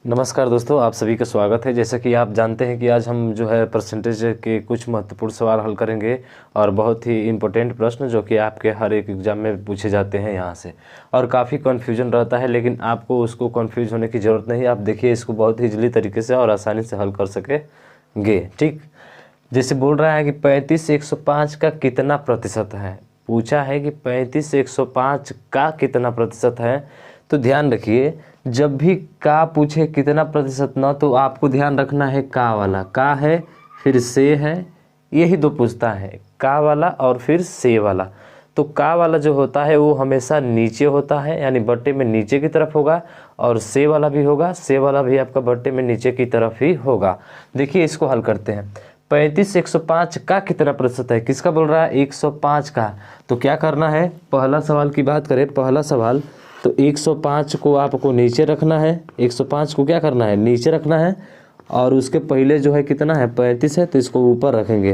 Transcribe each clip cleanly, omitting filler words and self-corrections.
नमस्कार दोस्तों, आप सभी का स्वागत है। जैसा कि आप जानते हैं कि आज हम जो है परसेंटेज के कुछ महत्वपूर्ण सवाल हल करेंगे और बहुत ही इम्पोर्टेंट प्रश्न जो कि आपके हर एक एग्ज़ाम में पूछे जाते हैं यहाँ से। और काफ़ी कन्फ्यूजन रहता है, लेकिन आपको उसको कन्फ्यूज होने की ज़रूरत नहीं। आप देखिए, इसको बहुत ही ईजिली तरीके से और आसानी से हल कर सकेंगे। ठीक, जैसे बोल रहा है कि 35 से 105 का कितना प्रतिशत है। पूछा है कि 35 से 105 का कितना प्रतिशत है। तो ध्यान रखिए, जब भी का पूछे कितना प्रतिशत ना, तो आपको ध्यान रखना है का वाला। का है, फिर से है, यही दो पूछता है, का वाला और फिर से वाला। तो का वाला जो होता है वो हमेशा नीचे होता है, यानी बट्टे में नीचे की तरफ होगा। और से वाला भी होगा, से वाला भी आपका बट्टे में नीचे की तरफ ही होगा। देखिए, इसको हल करते हैं। 35 से 105 का कितना प्रतिशत है, किसका बोल रहा है, 105 का। तो क्या करना है, पहला सवाल की बात करें, पहला सवाल तो 105 को आपको नीचे रखना है। 105 को क्या करना है, नीचे रखना है। और उसके पहले जो है कितना है, 35 है, तो इसको ऊपर रखेंगे।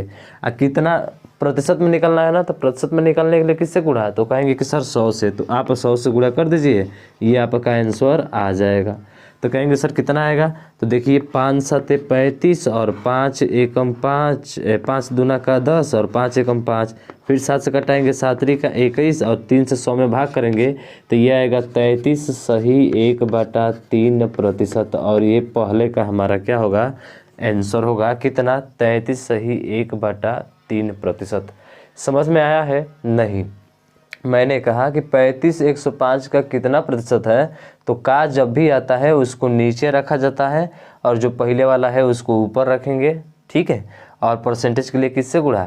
कितना प्रतिशत में निकलना है ना, तो प्रतिशत में निकलने के लिए किससे गुणा है, तो कहेंगे कि सर 100 से। तो आप 100 से गुणा कर दीजिए, ये आपका आंसर आ जाएगा। तो कहेंगे सर कितना आएगा, तो देखिए 5 7 35 और 5 एकम 5, 5 दूना का 10 और 5 एकम 5। फिर 7 से कटाएंगे, 7 3 का 21 और 3 से 100 में भाग करेंगे तो ये आएगा 33 सही 1/3%। और ये पहले का हमारा क्या होगा, आंसर होगा कितना, 33 सही 1/3%। समझ में आया है नहीं। मैंने कहा कि 35 105 का कितना प्रतिशत है, तो का जब भी आता है उसको नीचे रखा जाता है और जो पहले वाला है उसको ऊपर रखेंगे। ठीक है, और परसेंटेज के लिए किससे गुणा,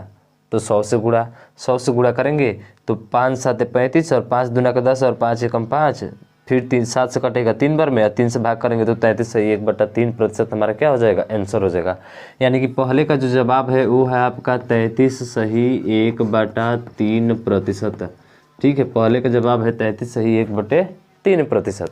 तो 100 से गुणा। 100 से गुणा करेंगे तो 5 7 35 और 5 दूना का 10 और 5 एकम 5। फिर 3 7 से कटेगा 3 बार में, 3 से भाग करेंगे तो 33 सही 1/3% हमारा क्या हो जाएगा, आंसर हो जाएगा। यानी कि पहले का जो जवाब है वो है आपका 33 सही 1/3%। ठीक है, पहले का जवाब है 33 सही 1/3%।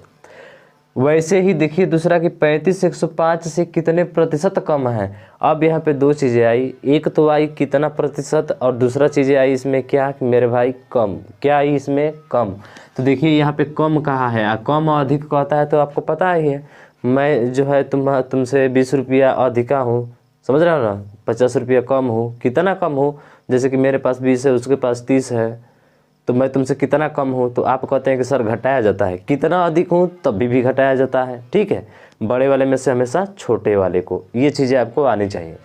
वैसे ही देखिए दूसरा कि 35 से 105 से कितने प्रतिशत कम है। अब यहाँ पे दो चीज़ें आई, एक तो आई कितना प्रतिशत और दूसरा चीज़ें आई इसमें क्या कि मेरे भाई कम। क्या आई इसमें, कम। तो देखिए यहाँ पे कम कहा है, कम और अधिक कहता है तो आपको पता ही है। मैं जो है तुमसे 20 रुपया अधिका हूँ, समझ रहे हो ना, 50 रुपया कम हूँ। कितना कम हूँ, जैसे कि मेरे पास 20 है, उसके पास 30 है, तो मैं तुमसे कितना कम हूँ, तो आप कहते हैं कि सर घटाया जाता है। कितना अधिक हूँ तब भी घटाया जाता है। ठीक है, बड़े वाले में से हमेशा छोटे वाले को, ये चीज़ें आपको आनी चाहिए।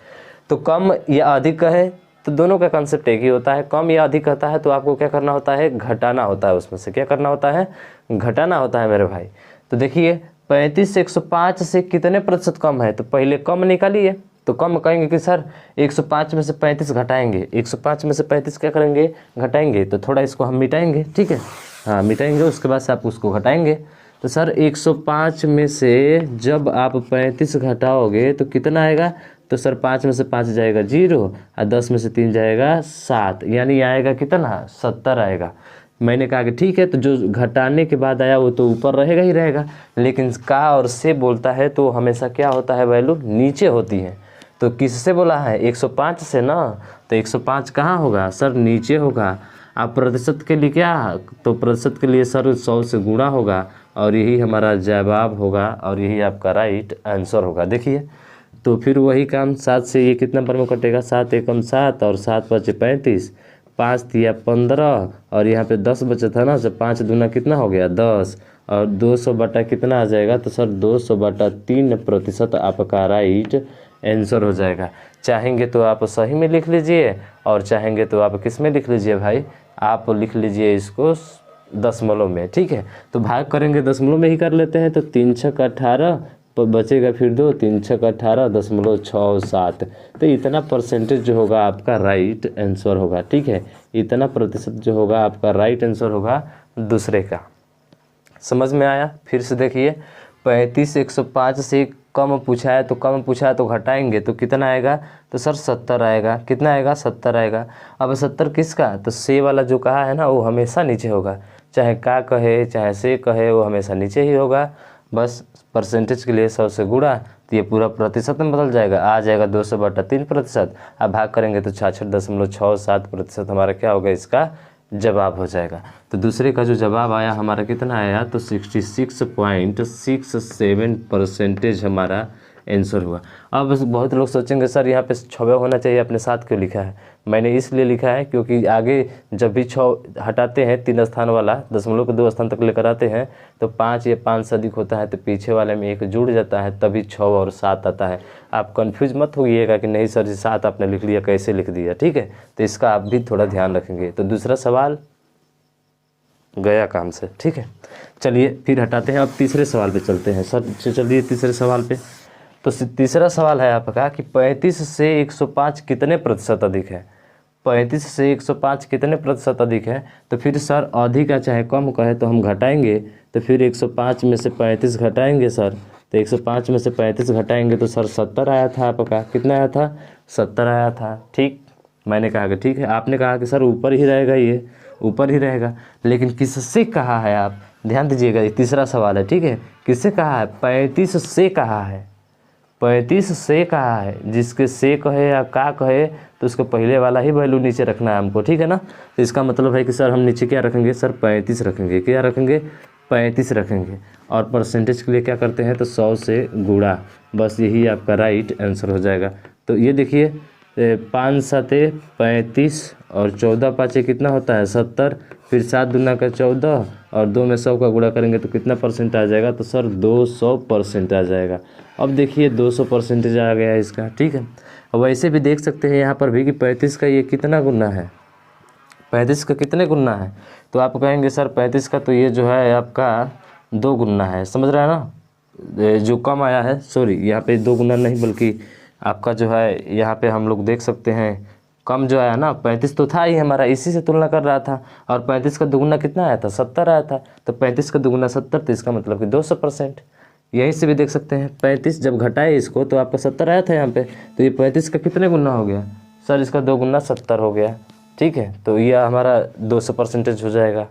तो कम या अधिक का है तो दोनों का कंसेप्ट एक ही होता है। कम या अधिक कहता है तो आपको क्या करना होता है, घटाना होता है। उसमें से क्या करना होता है, घटाना होता है मेरे भाई। तो देखिए 35 से 105 से कितने प्रतिशत कम है, तो पहले कम निकालिए। तो कम कहेंगे कि सर 105 में से 35 घटाएंगे। 105 में से 35 क्या करेंगे, घटाएंगे। तो थोड़ा इसको हम मिटाएंगे, ठीक है, हाँ मिटाएंगे, उसके बाद से आप उसको घटाएंगे। तो सर 105 में से जब आप 35 घटाओगे तो कितना आएगा, तो सर 5 में से 5 जाएगा 0 और 10 में से 3 जाएगा 7, यानी आएगा कितना, 70 आएगा। मैंने कहा कि ठीक है, तो जो घटाने के बाद आया वो तो ऊपर रहेगा ही रहेगा, लेकिन का और से बोलता है तो हमेशा क्या होता है, वैल्यू नीचे होती है। तो किससे बोला है, 105 से ना, तो 105 कहाँ होगा सर, नीचे होगा। आप प्रतिशत के लिए क्या, तो प्रतिशत के लिए सर 100 से गुणा होगा और यही हमारा जवाब होगा और यही आपका राइट आंसर होगा। देखिए तो फिर वही काम, 7 से ये कितना बार में कटेगा, 7 एकम 7 और 7 5 35, 5 तिया 15 और यहाँ पे 10 बचा था ना, तो 5 दूना कितना हो गया 10 और 200 बटा कितना आ जाएगा, तो सर 200/3% आपका राइट आंसर हो जाएगा। चाहेंगे तो आप सही में लिख लीजिए और चाहेंगे तो आप किस में लिख लीजिए भाई, आप लिख लीजिए इसको दशमलव में। ठीक है, तो भाग करेंगे दशमलव में ही कर लेते हैं। तो 3 6 18 तो बचेगा फिर 2, 3 6 18.67। तो इतना परसेंटेज जो होगा आपका राइट आंसर होगा। ठीक है, इतना प्रतिशत जो होगा आपका राइट आंसर होगा दूसरे का। समझ में आया। फिर से देखिए 35 105 से कम पूछा है, तो कम पूछा है तो घटाएंगे तो कितना आएगा, तो सर 70 आएगा। कितना आएगा, 70 आएगा। अब 70 किसका, तो से वाला जो कहा है ना वो हमेशा नीचे होगा, चाहे का कहे चाहे से कहे वो हमेशा नीचे ही होगा। बस परसेंटेज के लिए 100 से गुणा तो ये पूरा प्रतिशत में बदल जाएगा, आ जाएगा 200/3%। अब भाग करेंगे तो 66.67% हमारा क्या होगा, इसका जवाब हो जाएगा। तो दूसरे का जो जवाब आया हमारा कितना आया, तो 66.67% हमारा आंसर हुआ। अब बहुत लोग सोचेंगे सर यहाँ पे 6 होना चाहिए, अपने साथ क्यों लिखा है? मैंने इसलिए लिखा है क्योंकि आगे जब भी 6 हटाते हैं 3 स्थान वाला, दशमलव को 2 स्थान तक लेकर आते हैं तो 5 या 5 से अधिक होता है, तो पीछे वाले में 1 जुड़ जाता है, तभी 6 और 7 आता है। आप कंफ्यूज मत होइएगा कि नहीं सर जी 7 आपने लिख लिया, कैसे लिख दिया, ठीक है? तो इसका आप भी थोड़ा ध्यान रखेंगे। तो दूसरा सवाल गया काम से, ठीक है। चलिए फिर हटाते हैं, अब तीसरे सवाल पे चलते हैं। सर चलिए तीसरे सवाल पे। तो तीसरा सवाल है आपका कि 35 से 105 कितने प्रतिशत अधिक है? 35 से 105 कितने प्रतिशत अधिक है? तो फिर सर अधिक या चाहे कम कहे तो हम घटाएंगे, तो फिर 105 में से 35 घटाएंगे सर, तो 105 में से 35 घटाएंगे तो सर 70 आया था आपका। कितना आया था? 70 आया था, ठीक। मैंने कहा कि ठीक है, आपने कहा कि सर ऊपर ही रहेगा, ये ऊपर ही रहेगा, लेकिन किससे कहा है आप ध्यान दीजिएगा, ये तीसरा सवाल है, ठीक है। किससे कहा है? 35 से कहा है, 35 से कहा है। जिसके से कहे या का कहे तो उसको पहले वाला ही वैल्यू नीचे रखना है हमको, ठीक है ना। तो इसका मतलब है कि सर हम नीचे क्या रखेंगे? सर 35 रखेंगे। क्या रखेंगे? 35 रखेंगे। और परसेंटेज के लिए क्या करते हैं? तो 100 से गुणा, बस यही आपका राइट आंसर हो जाएगा। तो ये देखिए 5 7 35 और 14 5 कितना होता है? 70, फिर 7 दूना का 14 और 2 में 100 का गुणा करेंगे तो कितना परसेंट आ जाएगा? तो सर 200% आ जाएगा। अब देखिए 200% आ गया इसका, ठीक है। वैसे भी देख सकते हैं यहाँ पर भी कि 35 का ये कितना गुना है, 35 का कितने गुना है? तो आप कहेंगे सर 35 का तो ये जो है आपका 2 गुना है, समझ रहे हैं ना। जो कम आया है, सॉरी यहाँ पे 2 गुना नहीं बल्कि आपका जो है यहाँ पे हम लोग देख सकते हैं कम जो आया ना, 35 तो था ही हमारा, इसी से तुलना कर रहा था। और 35 का दुगुना कितना आया था? 70 आया था। तो 35 का दुगुना 70, तो इसका मतलब कि 200%। यहीं से भी देख सकते हैं 35 जब घटाए इसको तो आपका 70 आया था यहाँ पे, तो ये 35 का कितने गुना हो गया? सर इसका 2 गुना 70 हो गया, ठीक है। तो ये हमारा 200% हो जाएगा।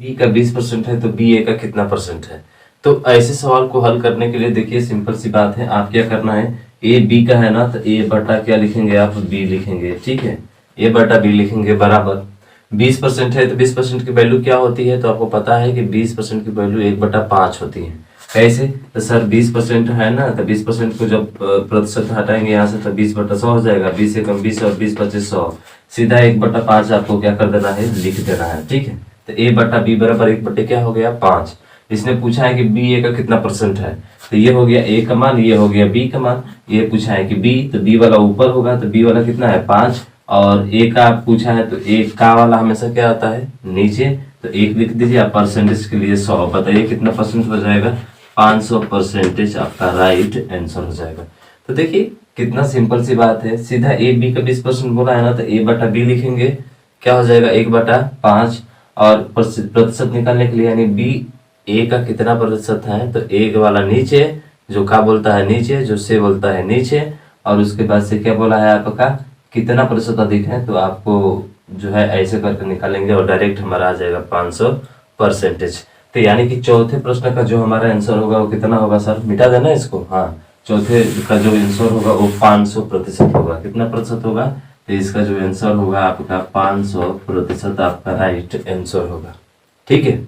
बी का 20% है तो बी ए का कितना परसेंट है? तो ऐसे सवाल को हल करने के लिए देखिए सिंपल सी बात है, आप क्या करना है, ए बी का है ना, तो ए बटा क्या लिखेंगे आप? बी लिखेंगे, ठीक है। ए बटा बी लिखेंगे बराबर 20% है तो 20% की वैल्यू क्या होती है? तो आपको पता है कि 20% की वैल्यू 1/5 होती है। कैसे? तो सर 20% है ना, तो 20% को जब प्रतिशत हटाएंगे यहाँ से तो 20/100 हो जाएगा। 20 से कम 20 और 20 25 100, सीधा 1/5 आपको क्या कर देना है? लिख देना है, ठीक है। तो ए बटा बी बराबर 1 क्या हो गया? 5। इसने पूछा है कि बी ए का कितना परसेंट है, तो ये हो गया ए का मान, ये हो गया बी का मान। ये पूछा है कि बी, तो बी वाला ऊपर होगा, तो बी वाला कितना है? 5। और ए का पूछा है तो ए का वाला हमेशा क्या आता है? नीचे, तो 1 लिख दीजिए। आप परसेंटेज के लिए 100, बताइए कितना परसेंट हो जाएगा? 500% आपका राइट आंसर हो जाएगा। तो देखिए कितना सिंपल सी बात है, सीधा ए बी का 20% बोला है ना, तो ए बटा बी लिखेंगे, क्या हो जाएगा? 1/5। और प्रतिशत निकालने के लिए यानी बी ए का कितना प्रतिशत है, तो ए वाला नीचे, जो का बोलता है नीचे, जो से बोलता है नीचे, और उसके बाद से क्या बोला है आपका कितना प्रतिशत अधिक है, तो आपको जो है ऐसे करके निकालेंगे और डायरेक्ट हमारा आ जाएगा 500%। तो यानी कि चौथे प्रश्न का जो हमारा आंसर होगा वो कितना होगा? सर मिटा देना इसको, हाँ, चौथे का जो आंसर होगा वो 500% होगा। कितना प्रतिशत होगा? तो इसका जो आंसर होगा आपका 500% आपका राइट आंसर होगा, ठीक है।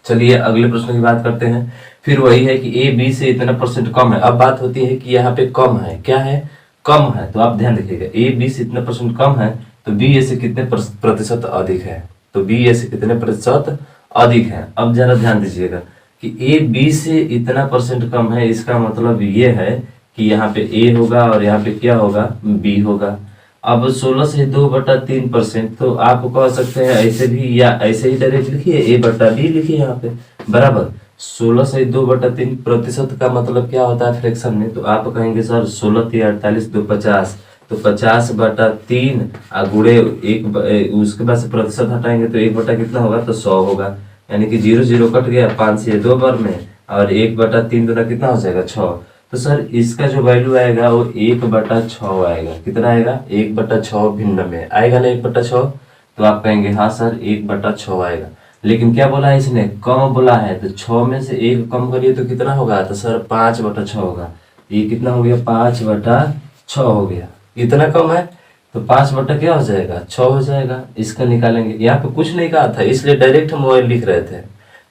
चलिए अगले प्रश्न की बात करते हैं। फिर वही है कि ए बी से इतना परसेंट कम है। अब बात होती है कि यहाँ पे कम है, क्या है? कम है। तो आप ध्यान रखिएगा, ए बी से इतना परसेंट कम है तो बी ए से कितने प्रतिशत अधिक है? तो बी ए से कितने प्रतिशत अधिक है? अब जरा ध्यान दीजिएगा कि ए बी से इतना परसेंट कम है, इसका मतलब ये है कि यहाँ पे ए होगा और यहाँ पे क्या होगा? बी होगा। अब 16 से 2/3%, तो आप कह सकते हैं ऐसे भी या ऐसे ही डायरेक्ट लिखिए, ए बटा बी लिखिए यहाँ पे बराबर 16 से 2/3% का मतलब क्या होता है फ्रैक्शन में? तो आप कहेंगे सर 16 × 48 2 50, तो 50/3 गुणे 1, उसके बाद से प्रतिशत हटाएंगे तो 1 कितना होगा? तो 100 होगा। यानी कि 0 0 कट गया, 5 से 2 बार में, और 1/3 दूना कितना हो जाएगा? 6। तो सर इसका जो वैल्यू आएगा वो 1/6 आएगा। कितना आएगा? 1/6 भिन्न में आएगा ना 1/6। तो आप कहेंगे हाँ सर 1/6 आएगा। लेकिन क्या बोला है इसने? कम बोला है, तो 6 में से 1 कम करिए तो कितना होगा? तो सर 5/6 होगा। ये कितना हो गया? 5/6 हो गया। इतना कम है तो 5 बटा क्या हो जाएगा, 6 हो जाएगा। इसका निकालेंगे, यहाँ पे कुछ नहीं कहा था इसलिए डायरेक्ट हम वही लिख रहे थे,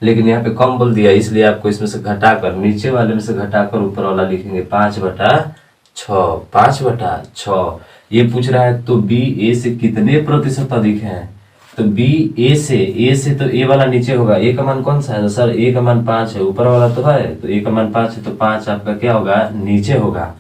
लेकिन यहाँ पे कम बोल दिया इसलिए आपको इसमें से घटाकर, नीचे वाले में से घटाकर ऊपर वाला लिखेंगे 5/6। 5/6 ये पूछ रहा है तो बी ए से कितने प्रतिशत अधिक है। तो बी ए से तो ए वाला नीचे होगा, ए का मान कौन सा है, तो सर ए का मान 5 है, ऊपर वाला तो है, तो ए का मान 5 है, तो 5 आपका क्या होगा, नीचे होगा।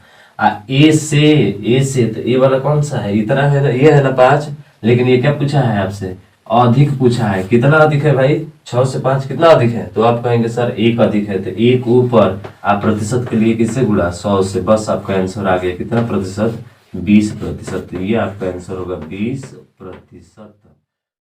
ए से तो ए वाला कौन सा है, इतना है ना, ये है ना 5, लेकिन ये क्या पूछा है आपसे, अधिक पूछा है। कितना अधिक है भाई, 6 से 5 कितना अधिक है, तो आप कहेंगे सर 1 अधिक है, तो 1 ऊपर आप प्रतिशत के लिए किससे गुणा, 100 से, बस आपका आंसर आ गया कितना प्रतिशत, 20%। तो ये आपका आंसर होगा 20%।